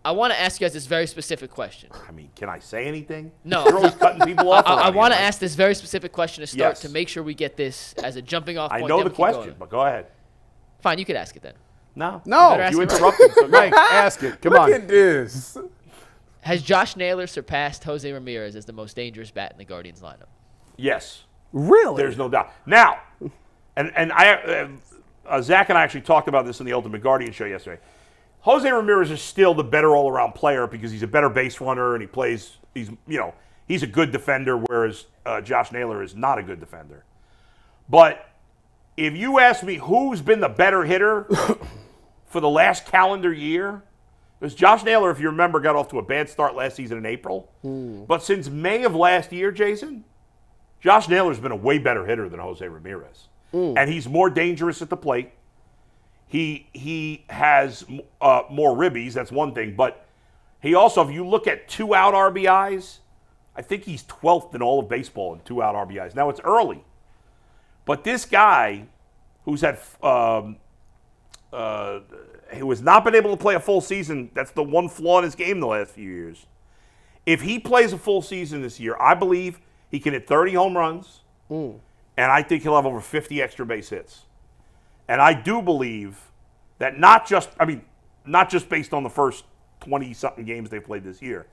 I want to ask you guys this very specific question. I mean, can I say anything? No. You're always cutting people off. I want to ask this very specific question to start Yes. to make sure we get this as a jumping off point. I know Then the we keep going. question, but go ahead. Fine, you could ask it then. No. Better ask You it interrupted. So Mike, ask it. Come on. Look at this. Has Josh Naylor surpassed Jose Ramirez as the most dangerous bat in the Guardians lineup? Yes. Really? There's no doubt. Now, and Zach and I actually talked about this in the Ultimate Guardian show yesterday. Jose Ramirez is still the better all-around player because he's a better base runner and he plays. He's a good defender, whereas Josh Naylor is not a good defender. But if you ask me who's been the better hitter for the last calendar year, because Josh Naylor, if you remember, got off to a bad start last season in April. But since May of last year, Jason, Josh Naylor's been a way better hitter than Jose Ramirez. And he's more dangerous at the plate. He has more ribbies, that's one thing. But he also, if you look at 2-out RBIs, I think he's 12th in all of baseball in 2-out RBIs. Now, it's early. But this guy who's had who has not been able to play a full season, that's the one flaw in his game the last few years. If he plays a full season this year, I believe he can hit 30 home runs, and I think he'll have over 50 extra base hits. And I do believe that not just based on the first 20-something games they've played this year,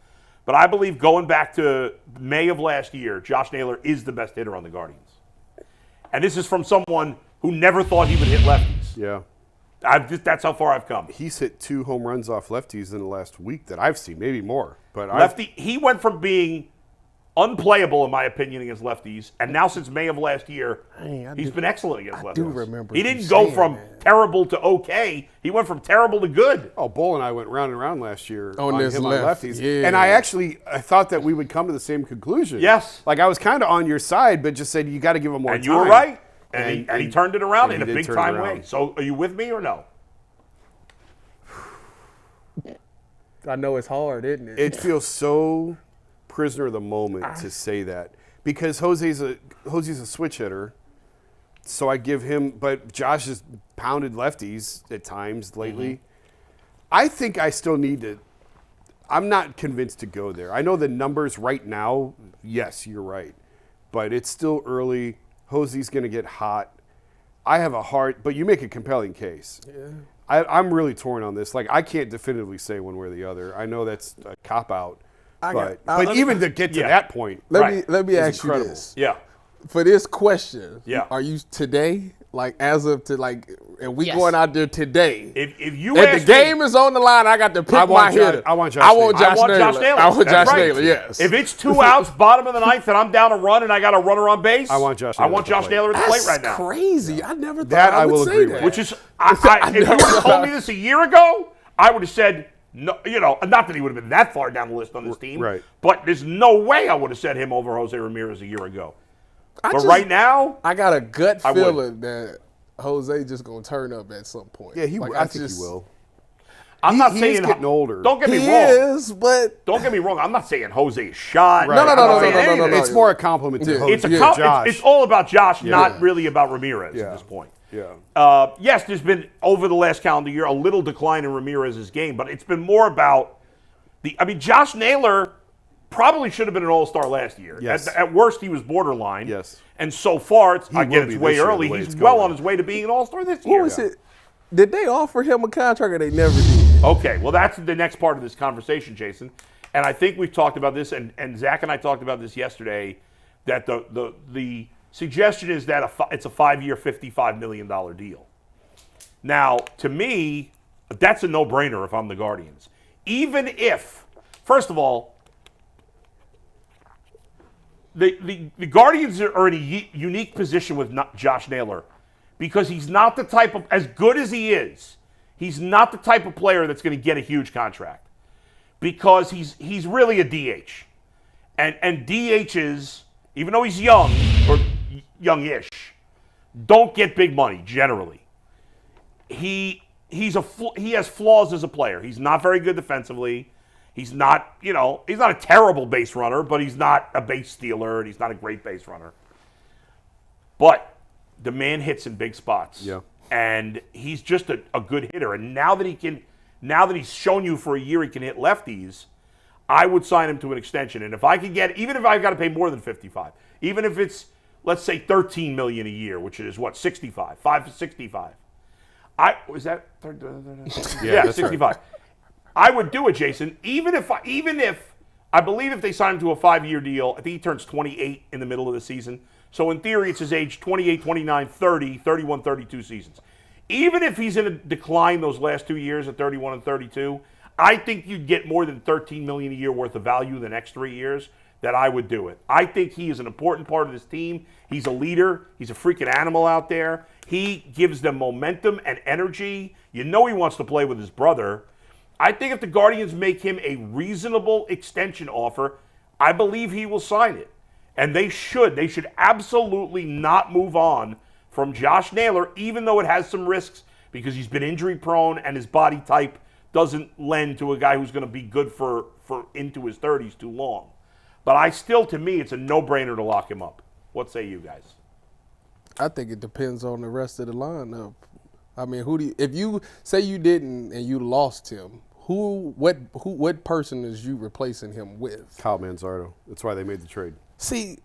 but I believe going back to May of last year, Josh Naylor is the best hitter on the Guardians. And this is from someone who never thought he would hit lefties. Yeah. That's how far I've come. He's hit 2 home runs off lefties in the last week that I've seen, maybe more. But He went from being unplayable, in my opinion, against lefties, and now since May of last year, he's been excellent against lefties. I do remember. He didn't go from terrible to okay. He went from terrible to good. Oh, Bull and I went round and round last year On this him left. on lefties. Yeah. And I thought that we would come to the same conclusion. Yes. Like I was kind of on your side, but just said you got to give him more time. And you were right. And he turned it around in he a did big turn time it around. way. So are you with me or no? I know it's hard, isn't it? It feels so prisoner of the moment to say that because Jose's a switch hitter, so I give him. But Josh has pounded lefties at times lately. I think I still need to. I'm not convinced to go there. I know the numbers right now. Yes, you're right, but it's still early. Jose's going to get hot. I have a hard, but you make a compelling case. Yeah. I'm really torn on this. Like, I can't definitively say one way or the other. I know that's a cop-out. But even to get to that point, let me ask incredible. you this. Yeah. For this question, Yeah. are you today, like as of to like, and we Yes. going out there today? If you If ask the game is on the line, I got to pick my hitter. I want Josh I want Naylor. Josh I want Naylor. Josh Naylor. I want That's Josh right. Naylor. Yes. If it's 2 outs, bottom of the ninth, and I'm down a run and I got a runner on base, I want Josh I Naylor want at the Josh plate. Naylor at the plate right now. Crazy. I never thought That I I would will say agree that. with. Which is, if you would have told me this a year ago, I would have said, no, not that he would have been that far down the list on this team, Right. but there's no way I would have set him over Jose Ramirez a year ago. Right now, I got a gut I would. feeling that Jose just gonna turn up at some point. Yeah, Like, I think he will. I'm not he saying is getting older. Don't get me He wrong. is, but Don't get me wrong. I'm not saying Jose is shot. Right. No, I'm not saying any of no. this. It's more a compliment to Jose. It's Josh. it's all about Josh, not really about Ramirez Yeah. at this point. Yeah. Yes, there's been, over the last calendar year, a little decline in Ramirez's game, but it's been more about Josh Naylor probably should have been an all-star last year. Yes. At worst, he was borderline. Yes. And so far, it's He will way be this year, early. the way He's it's well going. on his way to being an all-star this year. what was it? Did they offer him a contract or they never did? Okay, well, that's the next part of this conversation, Jason. And I think we've talked about this, and Zach and I talked about this yesterday, that the suggestion is that it's a 5-year, $55 million deal. Now, to me, that's a no-brainer if I'm the Guardians. Even if, first of all, the Guardians are in a unique position with Josh Naylor because he's not the type of, as good as he is, he's not the type of player that's going to get a huge contract because he's really a DH. And DHs, even though he's young, or youngish, don't get big money generally. He has flaws as a player. He's not very good defensively. He's not a terrible base runner, but he's not a base stealer, and he's not a great base runner. But the man hits in big spots. Yeah. And he's just a good hitter. And now that he can Now that he's shown you for a year he can hit lefties, I would sign him to an extension. And if I could get, even if I've got to pay more than 55, even if it's, let's say, $13 million a year, which is what, 65, 565. Was that? Yeah, 65. Right. I would do it, Jason. Even if I believe if they sign him to a 5-year deal, I think he turns 28 in the middle of the season. So in theory, it's his age 28, 29, 30, 31, 32 seasons. Even if he's in a decline those last 2 years at 31 and 32, I think you'd get more than $13 million a year worth of value the next 3 years. That I would do it. I think he is an important part of this team. He's a leader. He's a freaking animal out there. He gives them momentum and energy. You know he wants to play with his brother. I think if the Guardians make him a reasonable extension offer, I believe he will sign it. And they should. They should absolutely not move on from Josh Naylor, even though it has some risks because he's been injury prone and his body type doesn't lend to a guy who's going to be good for into his 30s too long. But to me, it's a no-brainer to lock him up. What say you guys? I think it depends on the rest of the lineup. I mean, if you say you didn't and you lost him, what person is you replacing him with? Kyle Manzardo. That's why they made the trade. See,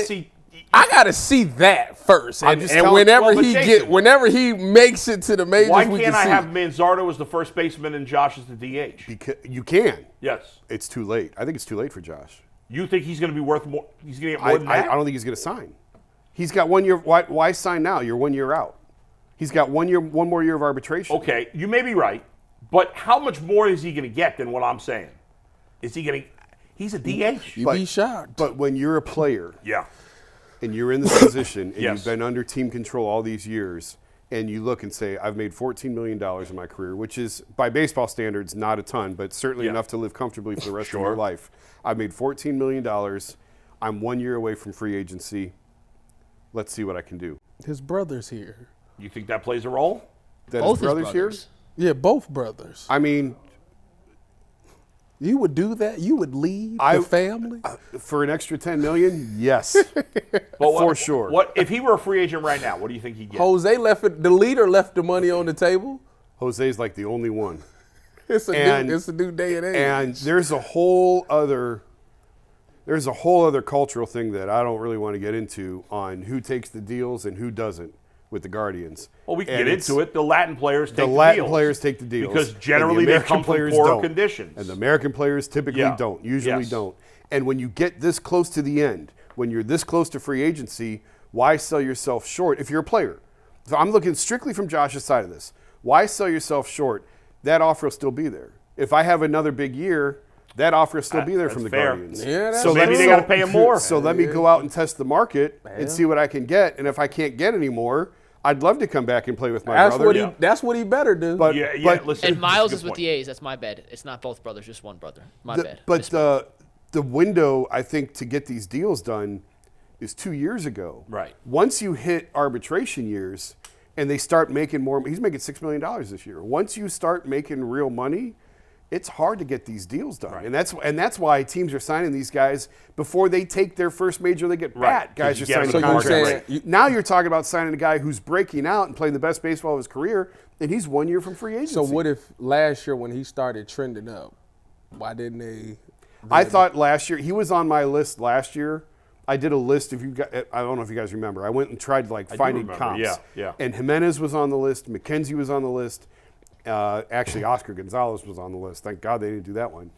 see, I gotta see that first, and whenever he makes it to the majors, why can't I have Manzardo as the first baseman and Josh as the DH? Because you can. Yes. It's too late. I think it's too late for Josh. You think he's going to be worth more? He's going to get more than that? I don't think he's going to sign. He's got 1 year. Why sign now? You're 1 year out. He's got 1 year, one more year of arbitration. Okay, you may be right, but how much more is he going to get than what I'm saying? Is he getting? He's a DH. You'd be shocked. But when you're a player, yeah, and you're in this position, and yes. you've been under team control all these years, and you look and say, I've made $14 million in my career, which is, by baseball standards, not a ton, but certainly enough to live comfortably for the rest of your life. I've made $14 million. I'm 1 year away from free agency. Let's see what I can do. His brother's here. You think that plays a role? That Both his brother's here? Yeah, both brothers. I mean, you would do that? You would leave the family? For an extra $10 million? Yes. For sure. What if he were a free agent right now? What do you think he'd get? Jose the leader left the money on the table. Jose's like the only one. It's a new day and age. And there's a whole other cultural thing that I don't really want to get into on who takes the deals and who doesn't with the Guardians. Well, we can get into it. The Latin players take the deals. The Latin players take the deals. Because generally they come from poorer conditions. And the American players typically usually don't. And when you get this close to the end, when you're this close to free agency, why sell yourself short if you're a player? So I'm looking strictly from Josh's side of this. Why sell yourself short? That offer will still be there. If I have another big year, that offer will still be there from the Guardians. Yeah, so maybe they got to pay him more. So let me go out and test the market and see what I can get. And if I can't get any more, I'd love to come back and play with my brother. That's what he better do. But listen, and Miles is with the A's. That's my bad. It's not both brothers, just one brother. My bad. But the window, I think, to get these deals done is 2 years ago. Right. Once you hit arbitration years and they start making more, he's making $6 million this year. Once you start making real money, it's hard to get these deals done. Right. And that's why teams are signing these guys before they take their first major league at bat. Guys are signing contracts. Now you're talking about signing a guy who's breaking out and playing the best baseball of his career, and he's 1 year from free agency. So what if last year when he started trending up, why didn't they? I thought last year, he was on my list last year. I did a list. I don't know if you guys remember. I went and tried finding comps. Yeah. And Jimenez was on the list. McKenzie was on the list. Actually, Oscar Gonzalez was on the list. Thank God they didn't do that one.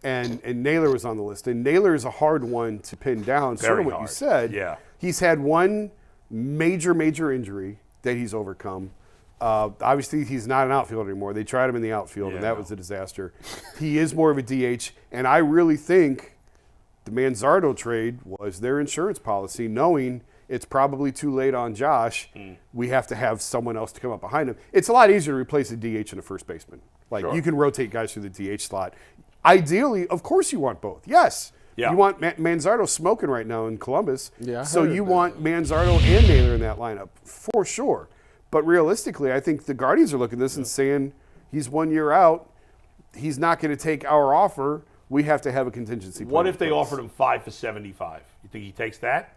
and Naylor was on the list. And Naylor is a hard one to pin down. Sort of what you said. Yeah. He's had one major injury that he's overcome. Obviously, he's not an outfielder anymore. They tried him in the outfield, and that was a disaster. He is more of a DH. And I really think the Manzardo trade was their insurance policy, knowing it's probably too late on Josh. We have to have someone else to come up behind him. It's a lot easier to replace a DH and a first baseman. You can rotate guys through the DH slot. Ideally, of course you want both. Yes. Yeah. You want Manzardo smoking right now in Columbus. Yeah, so you want Manzardo and Naylor in that lineup for sure. But realistically, I think the Guardians are looking at this and saying he's 1 year out. He's not going to take our offer. We have to have a contingency plan. What if they offered him 5 for $75? You think he takes that?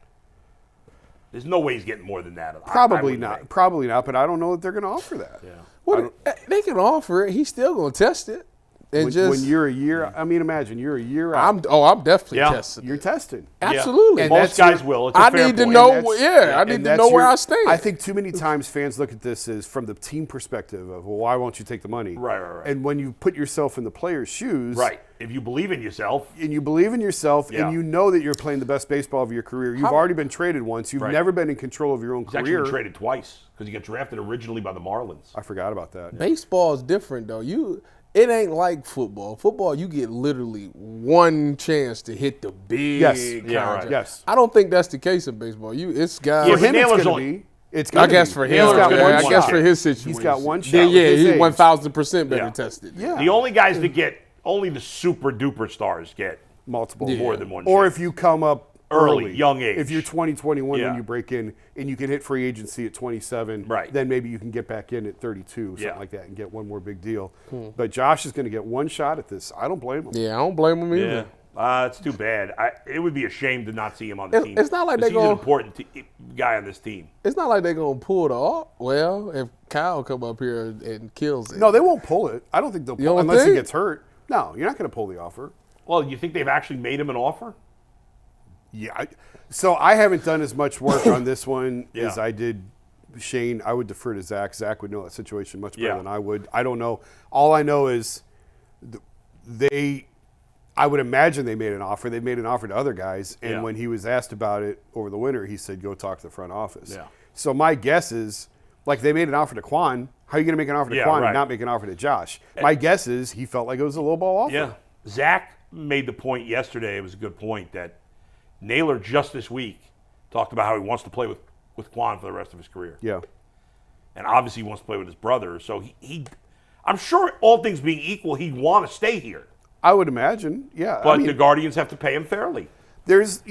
There's no way he's getting more than that. Probably not. Probably not. But I don't know that they're going to offer that. Yeah. What they can offer it. He's still going to test it. And When you're a year, I mean, imagine you're a year out. I'm definitely testing. You're testing. Absolutely. And Most guys will. It's a I fair need to point. know. And I need to know where I stand. I think too many times fans look at this as from the team perspective of, well, why won't you take the money? Right. And when you put yourself in the player's shoes, Right. If you believe in yourself. and you believe in yourself, Yeah. and you know that you're playing the best baseball of your career, you've already been traded once. You've Right. never been in control of your own He's actually career. been traded twice because he got drafted originally by the Marlins. I forgot about that. Baseball is different though. It ain't like football. Football, you get literally one chance to hit the big contract. right. Yes. I don't think that's the case in baseball. It's guys. Yeah, For but him, it's Naylor's going only- to be. It's I gonna guess be. for him, He's got one I guess shot. for his situation, He's got one shot. Then, with yeah, his he's age. 1,000% better Yeah. tested. Yeah. The only guys that get, only the super duper stars get Multiple. more than one Or chance. if you come up Early, young age. If you're 20, 21 Yeah. when you break in and you can hit free agency at 27, Right. then maybe you can get back in at 32, something Yeah. like that, and get one more big deal. But Josh is going to get one shot at this. I don't blame him. Yeah, I don't blame him either. It's too bad. It would be a shame to not see him on the team. It's not like 'cause they he's an go- important guy on this team. It's not like they're going to pull the off. Well, if Kyle come up here and kills it. No, they won't pull it. I don't think they'll You pull don't unless he think? gets hurt. No, you're not going to pull the offer. Well, you think they've actually made him an offer? Yeah. So I haven't done as much work on this one Yeah. as I did Shane. I would defer to Zach. Zach would know that situation much better Yeah. than I would. I don't know. All I know is I would imagine they made an offer. They made an offer to other guys. And Yeah. when he was asked about it over the winter, he said, go talk to the front office. Yeah. So my guess is, like they made an offer to Quan. How are you going to make an offer to Yeah, Quan right. and not make an offer to Josh? My guess is he felt like it was a low ball offer. Yeah. Zach made the point yesterday. It was a good point that Naylor just this week talked about how he wants to play with Quan for the rest of his career. Yeah. And obviously he wants to play with his brother. So I'm sure all things being equal, he'd want to stay here. I would imagine. Yeah. But I mean, the Guardians have to pay him fairly. there's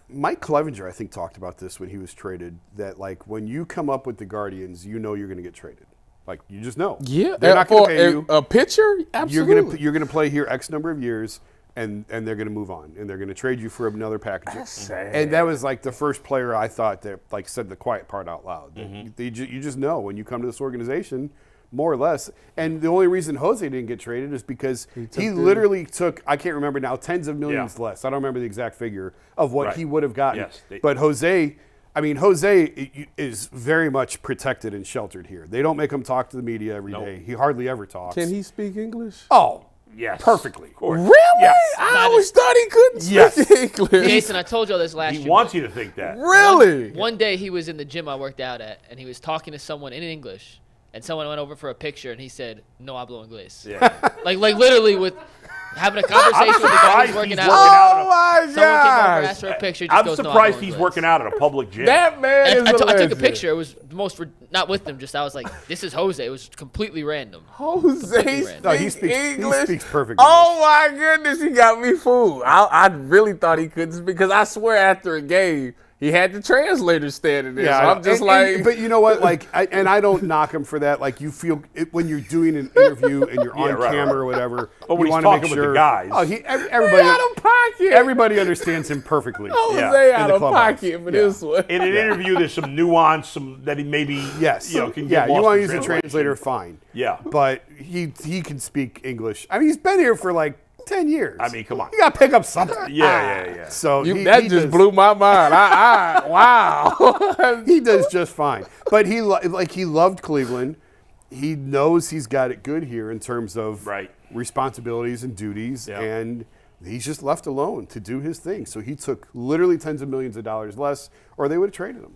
Mike Clevenger, I think, talked about this when he was traded, that like when you come up with the Guardians, you know you're going to get traded. Like you just know. Yeah, They're not going to for pay you. a pitcher, absolutely. You're going to play here X number of years, and they're going to move on, and they're going to trade you for another package. That's sad. And that was like the first player I thought that like said the quiet part out loud. You just know when you come to this organization, more or less. And the only reason Jose didn't get traded is because he literally took, I can't remember now, tens of millions less. I don't remember the exact figure of what Right. he would have gotten. Yes, But Jose is very much protected and sheltered here. They don't make him talk to the media every day. He hardly ever talks. Can he speak English? Oh, Yes. perfectly. Of course. Really? Yes. I always thought he couldn't Yes. speak English. Jason, I told y'all this last He year. wants you to think that. Really? One day he was in the gym I worked out at, and he was talking to someone in English, and someone went over for a picture, and he said, "No hablo inglés." Yeah. Like literally with having a conversation with the guy surprised who's working he's out. working out. Oh my Someone came over and gosh. asked for a picture. Just I'm goes, surprised "No hablo he's inglés." working out at a public gym. That man is And I took a legend. picture. It was the most not with them. Just I was like, "This is Jose." It was completely random. Jose random. No, he speaks speaks English. He speaks perfect Oh my goodness, he got me fooled. I really thought he couldn't speak because I swear after a game he had the translator standing there. Yeah, so I'm just but you know what? Like, I don't knock him for that. Like, you feel when you're doing an interview and you're on right, camera right. or whatever. But when you he's want to make talking with the sure. guys. Oh, everybody, out of pocket. everybody understands him perfectly. Jose Yeah, out in the of clubhouse. pocket for Yeah. this one. In an interview, there's some nuance, that he maybe Yes. can Yeah. get You lost want to in use a translation. translator? Fine. Yeah. But he can speak English. I mean, he's been here for like 10 years. I mean, come on. You got to pick up something. Yeah. So That he just does- blew my mind. Wow. He does just fine. But he loved Cleveland. He knows he's got it good here in terms of Right. responsibilities and duties, Yeah. and he's just left alone to do his thing. So he took literally tens of millions of dollars less, or they would have traded him.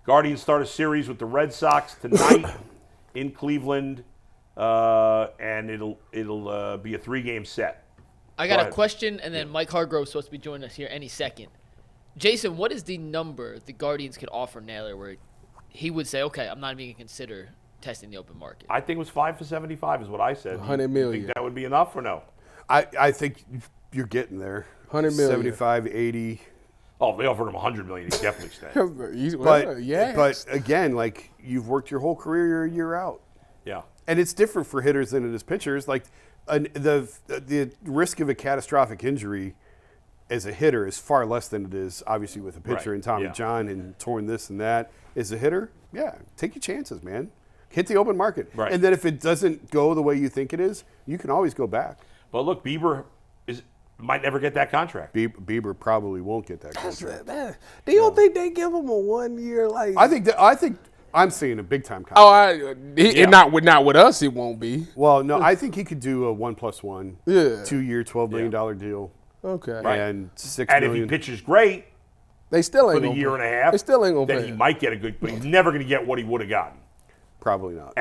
Guardians start a series with the Red Sox tonight in Cleveland, and it'll be a 3-game set. I Go got a ahead. question, and then Mike Hargrove's supposed to be joining us here any second. Jason, what is the number the Guardians could offer Naylor where he would say, "Okay, I'm not even going to consider testing the open market"? I think it was 5 for 75 is what I said. 100 You million. think that would be enough or no? I think you're getting there. 100 million. 75, 80. Oh, if they offered him 100 million, he'd definitely stay. But again, like, you've worked your whole career, you're a year out. Yeah. And it's different for hitters than it is pitchers. Like the risk of a catastrophic injury as a hitter is far less than it is obviously with a pitcher Right, and Tommy yeah. John and torn this and that. As a hitter, yeah, take your chances, man. Hit the open market. Right. And then if it doesn't go the way you think it is, you can always go back. But look, Bieber might never get that contract. Bieber probably won't get that contract. Do you don't think they give him a 1 year like? I think I'm seeing a big time contract. And not with us, it won't be. Well, no, I think he could do a 1+1, Yeah. 2-year, $12 million deal, Okay. and $6 And if million. he pitches great They still ain't for the gonna year pay. and a half, They still ain't gonna then pay he him. might get a good, but he's never going to get what he would have gotten. Probably not.